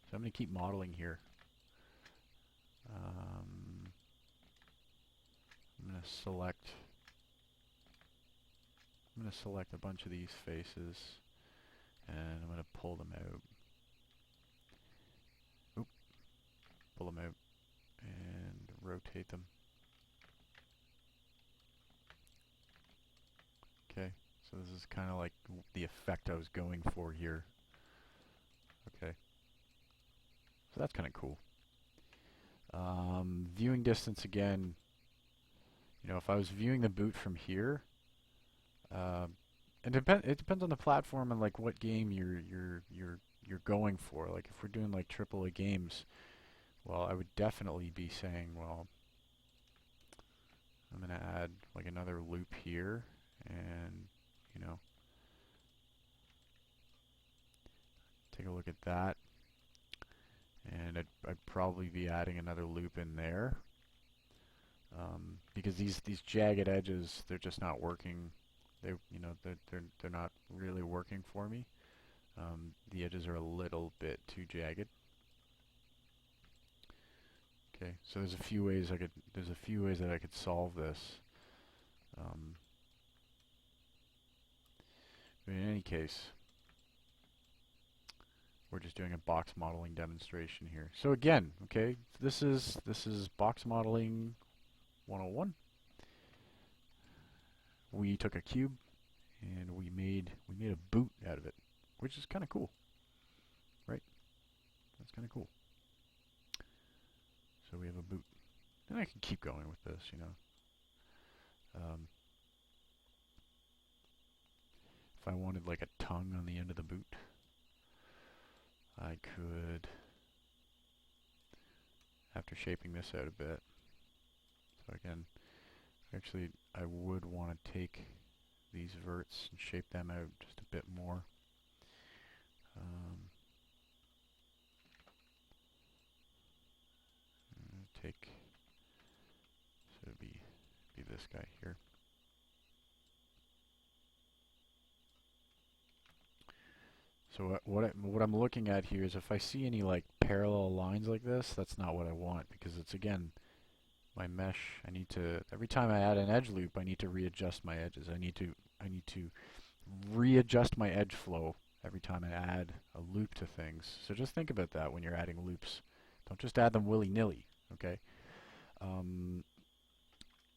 so I'm going to keep modeling here. I'm going to select a bunch of these faces, and I'm going to pull them out. Oop, pull them out and rotate them. Okay, so this is kind of like the effect I was going for here. Okay, so that's kind of cool. Viewing distance again. You know, if I was viewing the boot from here, it depends on the platform and like what game you're going for. Like if we're doing like AAA games, well, I would definitely be saying, well, I'm gonna add like another loop here, and you know, take a look at that, and I'd probably be adding another loop in there, because these jagged edges, they're just not working. They're not really working for me. The edges are a little bit too jagged. Okay, so there's a few ways that I could solve this. But in any case, we're just doing a box modeling demonstration here. So again, okay, this is box modeling 101. We took a cube and we made a boot out of it, which is kind of cool, right? That's kind of cool. So we have a boot, and I can keep going with this, you know. If I wanted like a tongue on the end of the boot, I could, after shaping this out a bit, so again, actually I would want to take these verts and shape them out just a bit more. Take, so it'd be this guy here. So what I'm looking at here is if I see any like parallel lines like this, that's not what I want because it's again my mesh. I need to every time I add an edge loop, I need to readjust my edges. I need to readjust my edge flow every time I add a loop to things. So just think about that when you're adding loops. Don't just add them willy-nilly, okay?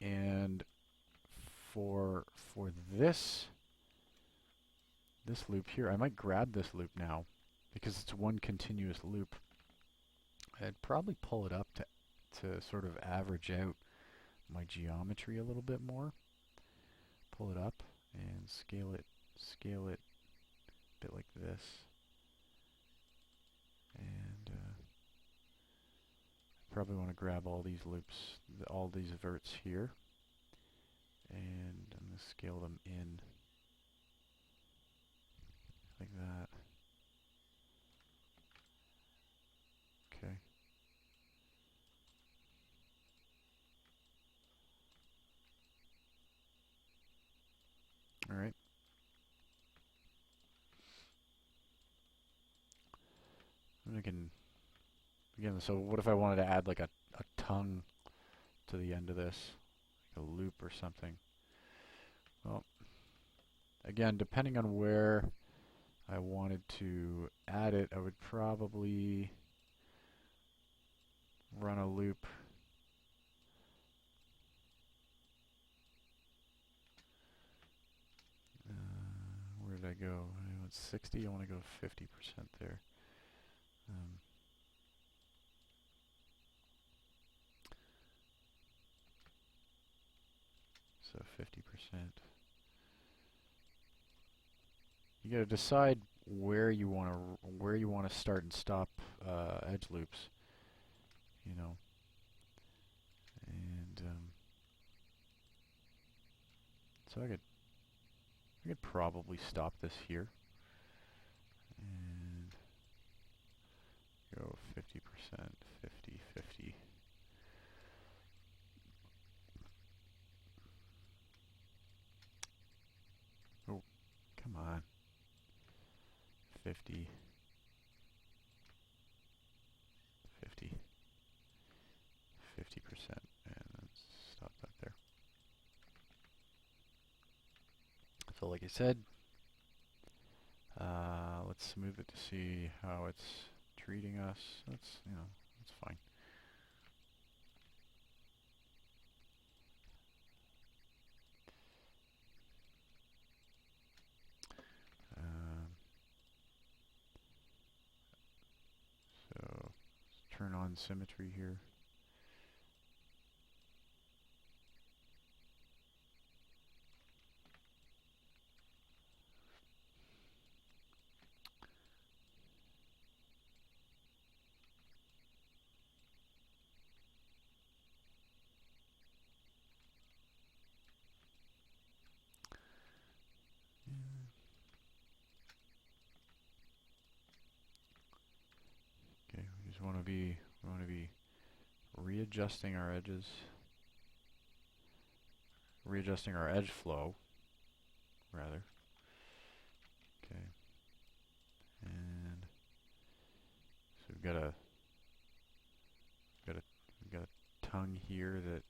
And for this loop here, I might grab this loop now because it's one continuous loop. I'd probably pull it up to sort of average out my geometry a little bit more. Pull it up and scale it a bit like this. And probably want to grab all these loops, all these verts here, and I'm going to scale them in like that. Okay. All right. And again, so what if I wanted to add like a tongue to the end of this, like a loop or something? Well, again, depending on where I wanted to add it, I would probably run a loop. Where did I go? I went 60. I want to go 50% there. So 50%. You got to decide where you want to start and stop edge loops. You know, and so I could probably stop this here and go 50%, 50, 50. Oh, come on. 50, 50, 50%, and let's stop that there. So like I said, let's smooth it to see how it's treating us. That's fine. So let's turn on symmetry here. Okay, we just want to be readjusting our edges, readjusting our edge flow, rather. Okay, and so we've got a tongue here that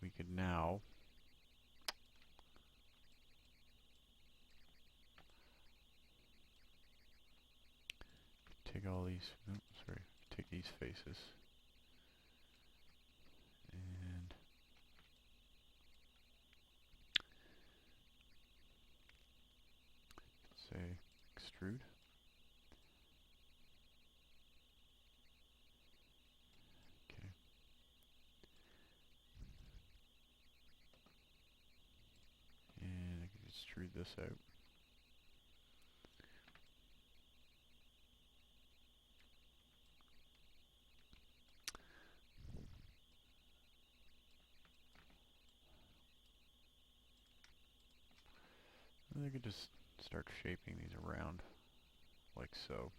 we could now take all these. Oh, sorry, take these faces and say extrude. Okay. And I can extrude this out. And I could just start shaping these around like so.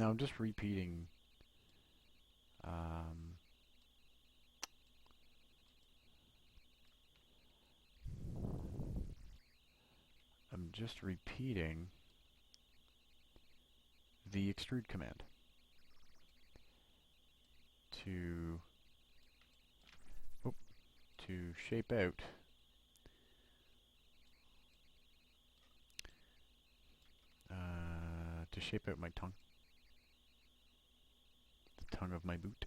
Now I'm just repeating I'm just repeating the extrude command to shape out my tongue, the tongue of my boot.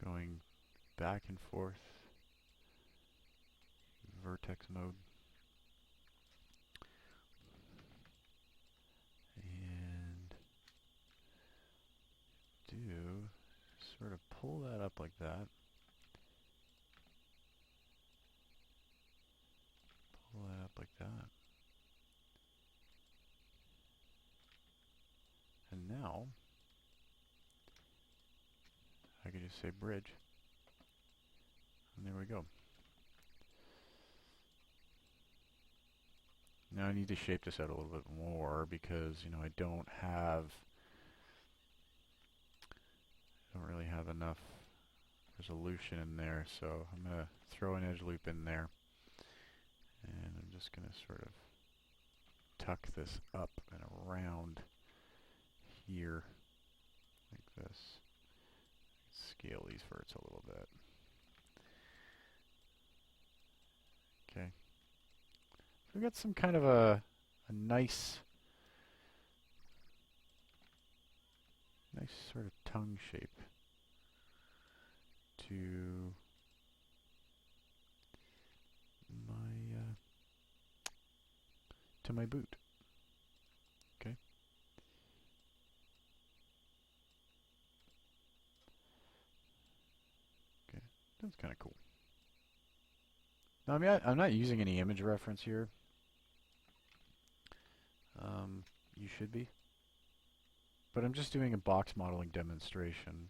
Going back and forth, vertex mode, and do sort of pull that up like that, pull that up like that, and now I can just say bridge, and there we go. Now I need to shape this out a little bit more because, you know, I don't really have enough resolution in there, so I'm going to throw an edge loop in there, and I'm just going to sort of tuck this up and around here like this. Scale these verts a little bit. Okay. So we got some kind of a nice sort of tongue shape to my boot. Okay. Okay. That's kind of cool. Now, I mean, I'm not using any image reference here. You should be. But I'm just doing a box modeling demonstration.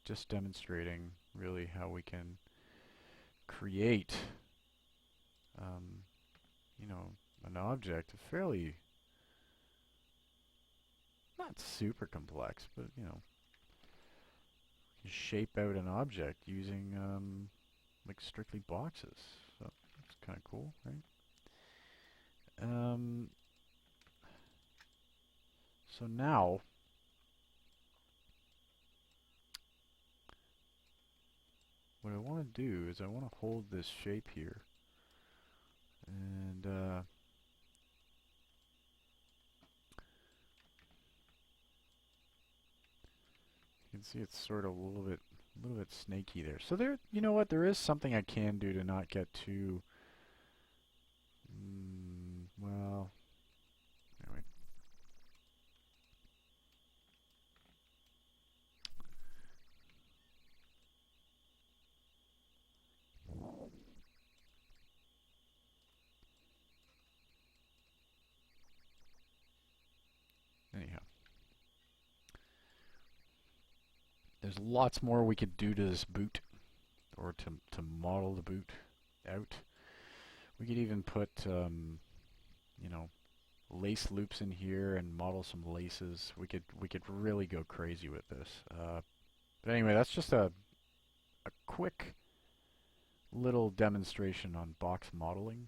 Just demonstrating really how we can create, you know, an object, a fairly, not super complex, but, you know, shape out an object using, like, strictly boxes. So that's kind of cool, right? So now, what I want to do is I want to hold this shape here, and you can see it's sort of a little bit snaky there. So there, you know what? There is something I can do to not get too, well, anyway. Anyhow, there's lots more we could do to this boot, or to model the boot out. We could even put, you know, lace loops in here and model some laces. We could really go crazy with this. But anyway, that's just a quick little demonstration on box modeling,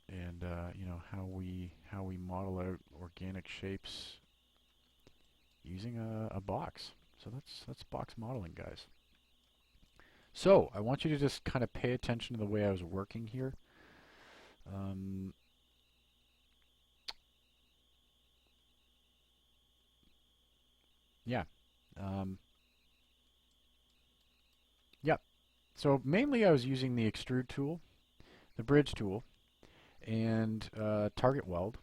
and you know, how we model out organic shapes using a box. So that's box modeling, guys. So I want you to just kind of pay attention to the way I was working here. Yeah. Yep. So mainly I was using the extrude tool, the bridge tool, and target weld,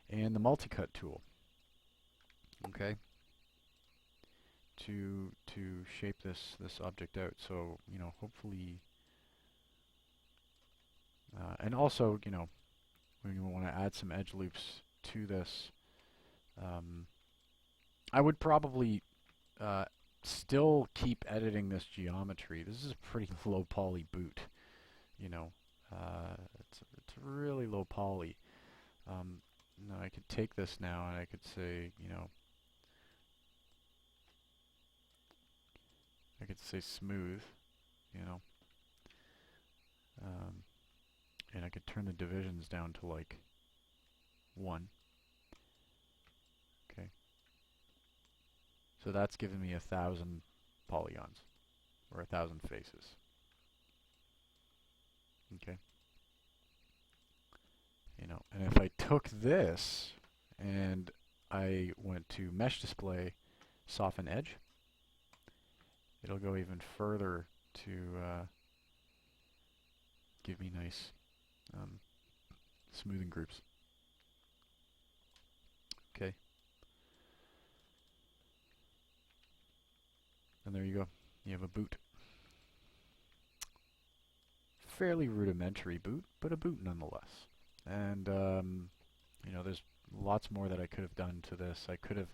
and the multi-cut tool. Okay, to shape this object out. So hopefully, and also when you want to add some edge loops to this, um, I would probably uh, still keep editing this geometry. This is a pretty low poly boot. You know, it's really low poly. Now I could take this now and I could say, I could say smooth, you know, um, and I could turn the divisions down to like 1. Okay, so that's giving me 1,000 polygons or 1,000 faces. Okay, and if I took this and I went to mesh display, soften edge, it'll go even further to give me nice smoothing groups. Okay, and there you go. You have a boot. Fairly rudimentary boot, but a boot nonetheless. And there's lots more that I could have done to this. I could have,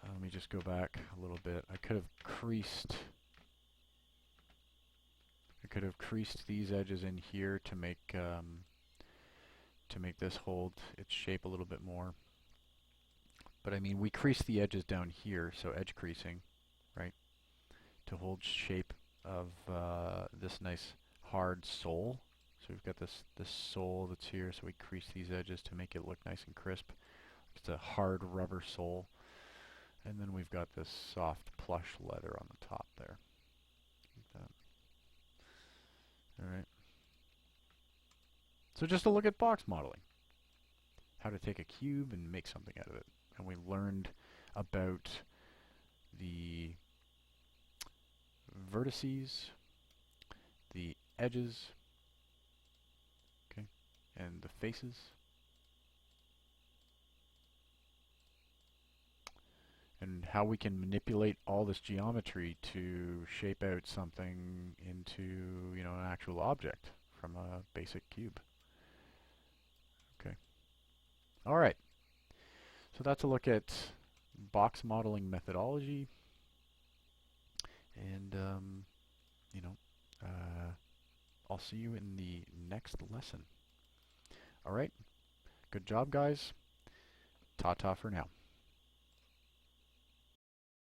let me just go back a little bit. I could have creased these edges in here to make this hold its shape a little bit more. But I mean, we creased the edges down here, so edge creasing, right, to hold shape of this nice hard sole. So we've got this sole that's here, so we crease these edges to make it look nice and crisp. It's a hard rubber sole. And then we've got this soft plush leather on the top there. Like that. Alright. So just a look at box modeling. How to take a cube and make something out of it. And we learned about the vertices, the edges, okay, and the faces. And how we can manipulate all this geometry to shape out something into, an actual object from a basic cube. Okay. All right. So that's a look at box modeling methodology. And, I'll see you in the next lesson. All right. Good job, guys. Ta-ta for now.